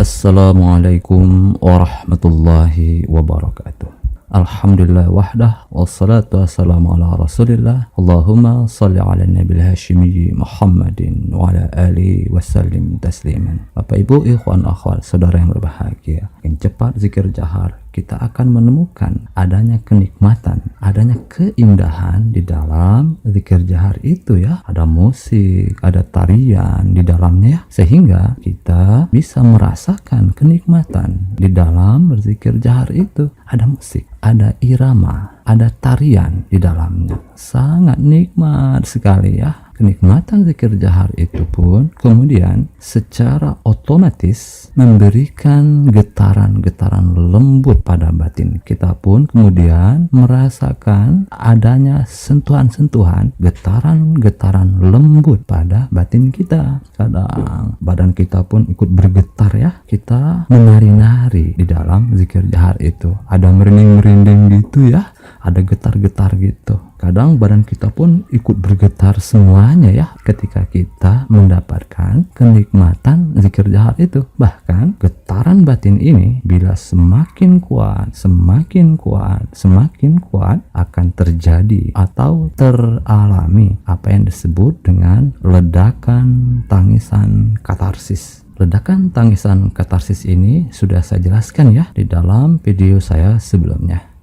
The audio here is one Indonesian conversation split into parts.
Assalamualaikum warahmatullahi wabarakatuh. Alhamdulillah wahdah wassalatu wassalamu ala rasulillah. Allahumma salli ala nabil hashimi Muhammadin wa ala alihi wasallim tasliman. Bapak ibu ikhwan akhwat saudara yang berbahagia, yang cepat zikir jahar, kita akan menemukan adanya kenikmatan, adanya keindahan di dalam zikir jahar itu ya. Ada musik, ada tarian di dalamnya ya. Sehingga kita bisa merasakan kenikmatan di dalam berzikir jahar itu. Ada musik, ada irama, ada tarian di dalamnya. Sangat nikmat sekali ya. Kenikmatan zikir jahar itu pun kemudian secara otomatis memberikan getaran-getaran lembut pada batin. Kita pun kemudian merasakan adanya sentuhan-sentuhan, getaran-getaran lembut pada batin kita. Kadang badan kita pun ikut bergetar ya. Kita menari-nari di dalam zikir jahar itu. Ada merinding-merinding gitu ya. Ada getar-getar gitu. Kadang badan kita pun ikut bergetar semuanya ya ketika kita mendapatkan kenikmatan zikir jahar itu. Bahkan getaran batin ini bila semakin kuat akan terjadi atau teralami apa yang disebut dengan ledakan tangisan katarsis. Ledakan tangisan katarsis ini sudah saya jelaskan ya di dalam video saya sebelumnya.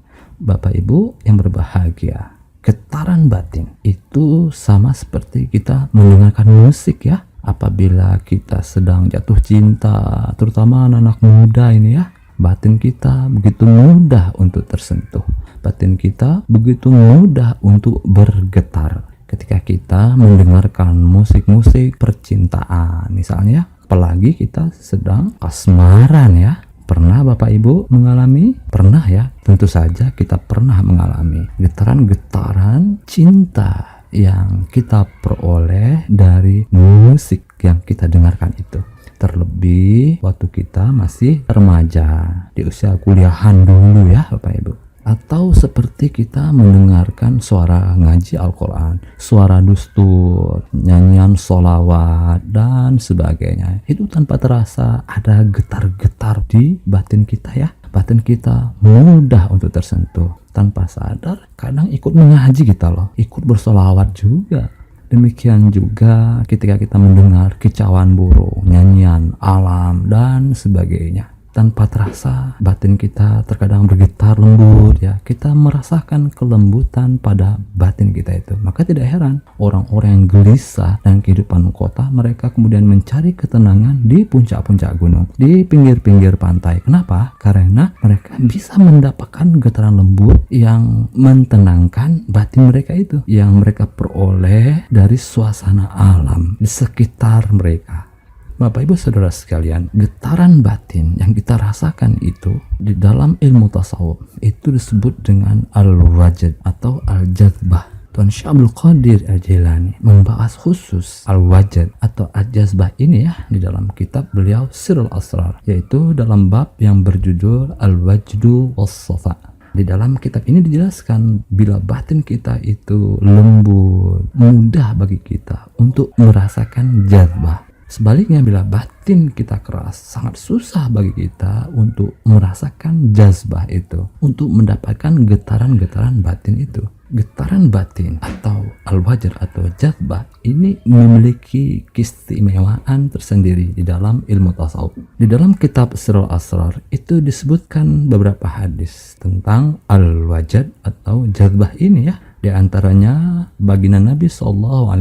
Bapak Ibu yang berbahagia, getaran batin itu sama seperti kita mendengarkan musik ya. Apabila kita sedang jatuh cinta, terutama anak-anak muda ini ya, batin kita begitu mudah untuk tersentuh. Batin kita begitu mudah untuk bergetar ketika kita mendengarkan musik-musik percintaan misalnya. Apalagi kita sedang kasmaran ya. Pernah Bapak Ibu mengalami? Pernah ya, tentu saja kita pernah mengalami getaran-getaran cinta yang kita peroleh dari musik yang kita dengarkan itu. Terlebih waktu kita masih remaja, di usia kuliahan dulu ya Bapak Ibu. Atau seperti kita mendengarkan suara ngaji Al-Quran, suara dustur, nyanyian sholawat, dan sebagainya. Itu tanpa terasa ada getar-getar di batin kita ya. Batin kita mudah untuk tersentuh. Tanpa sadar, kadang ikut mengaji kita loh, ikut bersholawat juga. Demikian juga ketika kita mendengar kicauan burung, nyanyian alam, dan sebagainya. Tanpa terasa batin kita terkadang bergetar lembut ya. Kita merasakan kelembutan pada batin kita itu. Maka tidak heran orang-orang yang gelisah dan kehidupan kota, mereka kemudian mencari ketenangan di puncak-puncak gunung, di pinggir-pinggir pantai. Kenapa? Karena mereka bisa mendapatkan getaran lembut yang mentenangkan batin mereka itu, yang mereka peroleh dari suasana alam di sekitar mereka. Bapak Ibu Saudara sekalian, getaran batin yang kita rasakan itu di dalam ilmu tasawuf itu disebut dengan al-wajd atau al-jazbah. Tuan Syekh Abdul Qadir Al-Jilani membahas khusus al-wajd atau al-jazbah ini ya di dalam kitab beliau Sirrul Asrar, yaitu dalam bab yang berjudul Al-Wajdu Was-Safa. Di dalam kitab ini dijelaskan bila batin kita itu lembut, mudah bagi kita untuk merasakan jazbah. Sebaliknya bila batin kita keras, sangat susah bagi kita untuk merasakan jazbah itu, untuk mendapatkan getaran-getaran batin itu. Getaran batin atau al-wajd atau jazbah ini memiliki keistimewaan tersendiri di dalam ilmu tasawuf. Di dalam kitab Sirrul Asrar itu disebutkan beberapa hadis tentang al-wajd atau jazbah ini ya. Di antaranya baginda Nabi SAW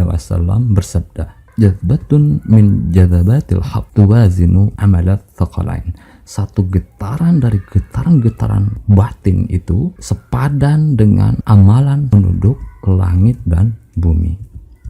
bersabda, jazbatun min jazabatil haq tuwazinu amalat thaqalain. Satu getaran dari getaran-getaran batin itu sepadan dengan amalan penduduk langit dan bumi.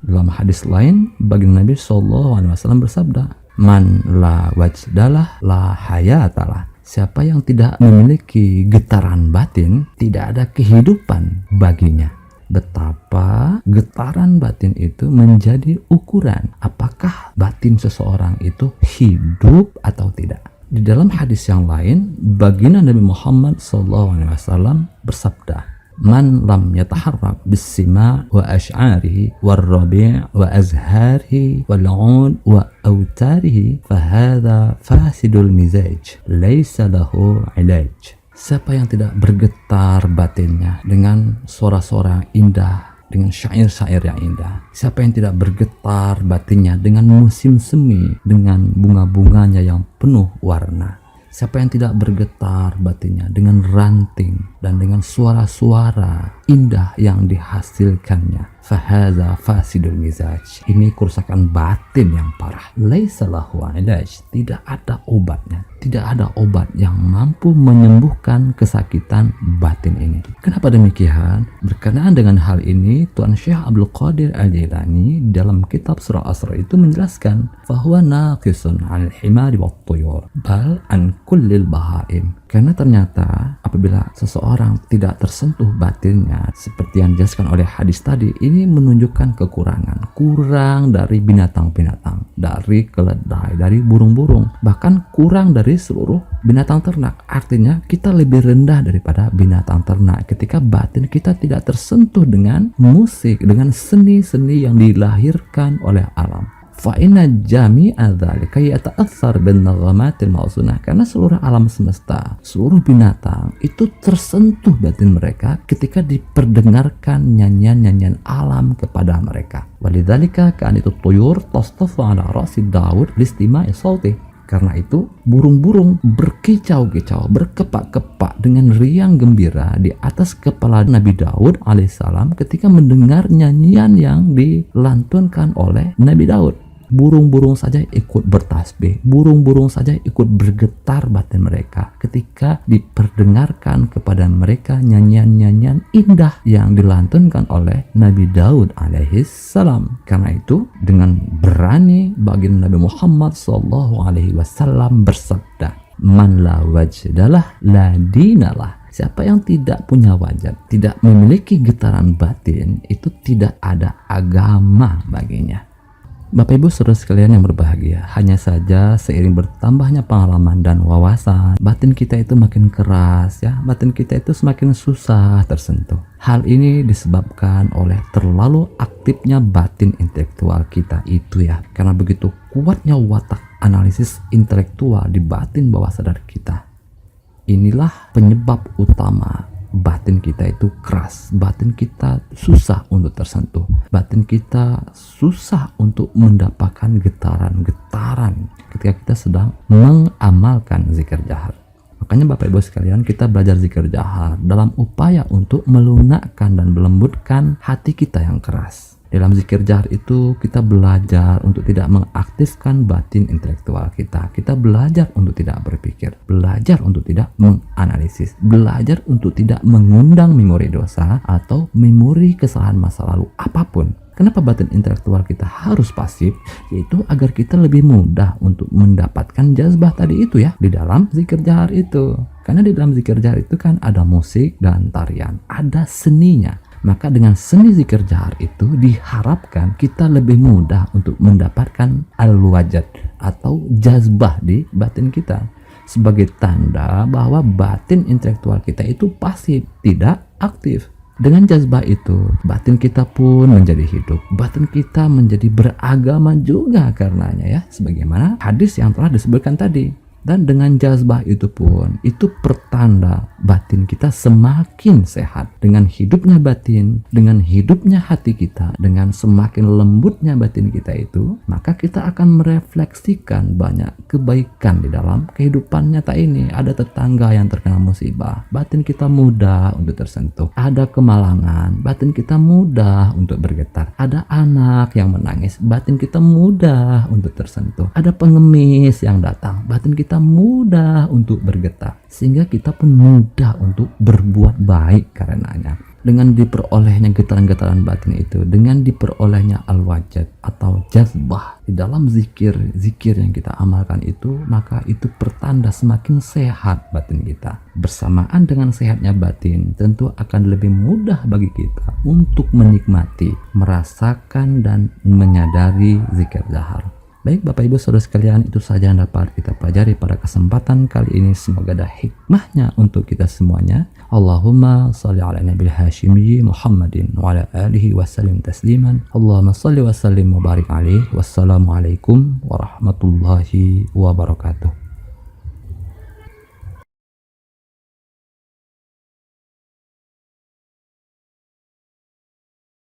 Dalam hadis lain, baginda Nabi SAW bersabda, man la wajdalah la hayatalah. Siapa yang tidak memiliki getaran batin, tidak ada kehidupan baginya. Betapa getaran batin itu menjadi ukuran apakah batin seseorang itu hidup atau tidak. Di dalam hadis yang lain, baginda Nabi Muhammad SAW bersabda, man lam yataharrak bisima wa ash'arihi warrabi' wa azharihi wal 'ud wa autarihi fahadha fasidul mizaj laysa lahu 'ilaj. Siapa yang tidak bergetar batinnya dengan suara-suara indah, dengan syair-syair yang indah, siapa yang tidak bergetar batinnya dengan musim semi, dengan bunga-bunganya yang penuh warna, siapa yang tidak bergetar batinnya dengan ranting dan dengan suara-suara indah yang dihasilkannya, fahaza fasidul mizaj, ini kerusakan batin yang parah. Laisa lahu ilaj, tidak ada obatnya, tidak ada obat yang mampu menyembuhkan kesakitan batin ini. Kenapa demikian? Berkenaan dengan hal ini, Tuan Syekh Abdul Qadir Al-Jailani dalam kitab Surah Asra itu menjelaskan, fahuwa naqisun 'anil himari wat tuyur bal an kullil bahaim. Karena ternyata apabila seseorang tidak tersentuh batinnya, seperti yang dijelaskan oleh hadis tadi, ini menunjukkan kekurangan, kurang dari binatang-binatang, dari keledai, dari burung-burung, bahkan kurang dari seluruh binatang ternak. Artinya kita lebih rendah daripada binatang ternak ketika batin kita tidak tersentuh dengan musik, dengan seni-seni yang dilahirkan oleh alam. Fa'inna jami'a dzalika yata'athar bin naghamatil ma'sunah, karena seluruh alam semesta, seluruh binatang itu tersentuh batin mereka ketika diperdengarkan nyanyian-nyanyian alam kepada mereka. Walidzalika ka'anatu tuyur tastafu 'ala ra'si Daud listima'i sautih. Karena itu burung-burung berkicau-kicau, berkepak-kepak dengan riang gembira di atas kepala Nabi Daud alaihissalam ketika mendengar nyanyian yang dilantunkan oleh Nabi Daud. Burung-burung saja ikut bertasbih, burung-burung saja ikut bergetar batin mereka ketika diperdengarkan kepada mereka nyanyian-nyanyian indah yang dilantunkan oleh Nabi Daud alaihissalam. Karena itu dengan berani baginda Nabi Muhammad SAW bersabda, man la wajdalah la dinalah. Siapa yang tidak punya wajad, tidak memiliki getaran batin, itu tidak ada agama baginya. Bapak Ibu saudara sekalian yang berbahagia, hanya saja seiring bertambahnya pengalaman dan wawasan, batin kita itu makin keras ya, batin kita itu semakin susah tersentuh. Hal ini disebabkan oleh terlalu aktifnya batin intelektual kita itu ya, karena begitu kuatnya watak analisis intelektual di batin bawah sadar kita. Inilah penyebab utama batin kita itu keras, batin kita susah untuk tersentuh, batin kita susah untuk mendapatkan getaran-getaran ketika kita sedang mengamalkan zikir jahar. Makanya Bapak Ibu sekalian, kita belajar zikir jahar dalam upaya untuk melunakkan dan melembutkan hati kita yang keras. Dalam zikir jahar itu kita belajar untuk tidak mengaktifkan batin intelektual kita. Kita belajar untuk tidak berpikir, belajar untuk tidak menganalisis, belajar untuk tidak mengundang memori dosa atau memori kesalahan masa lalu apapun. Kenapa batin intelektual kita harus pasif? Yaitu agar kita lebih mudah untuk mendapatkan jazbah tadi itu ya, di dalam zikir jahar itu. Karena di dalam zikir jahar itu kan ada musik dan tarian, ada seninya. Maka dengan seni zikir jahar itu diharapkan kita lebih mudah untuk mendapatkan al-wajad atau jazbah di batin kita, sebagai tanda bahwa batin intelektual kita itu pasif, tidak aktif. Dengan jazbah itu, batin kita pun menjadi hidup, batin kita menjadi beragama juga karenanya ya, sebagaimana hadis yang telah disebutkan tadi. Dan dengan jazbah itu pun, itu pertanda batin kita semakin sehat. Dengan hidupnya batin, dengan hidupnya hati kita, dengan semakin lembutnya batin kita itu, maka kita akan merefleksikan banyak kebaikan di dalam kehidupan nyata ini. Ada tetangga yang terkena musibah, batin kita mudah untuk tersentuh. Ada kemalangan, batin kita mudah untuk bergetar. Ada anak yang menangis, batin kita mudah untuk tersentuh. Ada pengemis yang datang, batin kita mudah untuk bergetar, sehingga kita pun mudah untuk berbuat baik karenanya. Dengan diperolehnya getaran-getaran batin itu, dengan diperolehnya al-wajad atau jazbah di dalam zikir yang kita amalkan itu, maka itu pertanda semakin sehat batin kita. Bersamaan dengan sehatnya batin, tentu akan lebih mudah bagi kita untuk menikmati, merasakan dan menyadari zikir jahar. Baik Bapak Ibu Saudara sekalian, itu saja yang dapat kita pelajari pada kesempatan kali ini. Semoga ada hikmahnya untuk kita semuanya. Allahumma salli ala nabil hashimi Muhammadin wa ala alihi wa sallim tasliman. Allahumma salli wa sallim wa barik alaihi. Wassalamualaikum warahmatullahi wabarakatuh.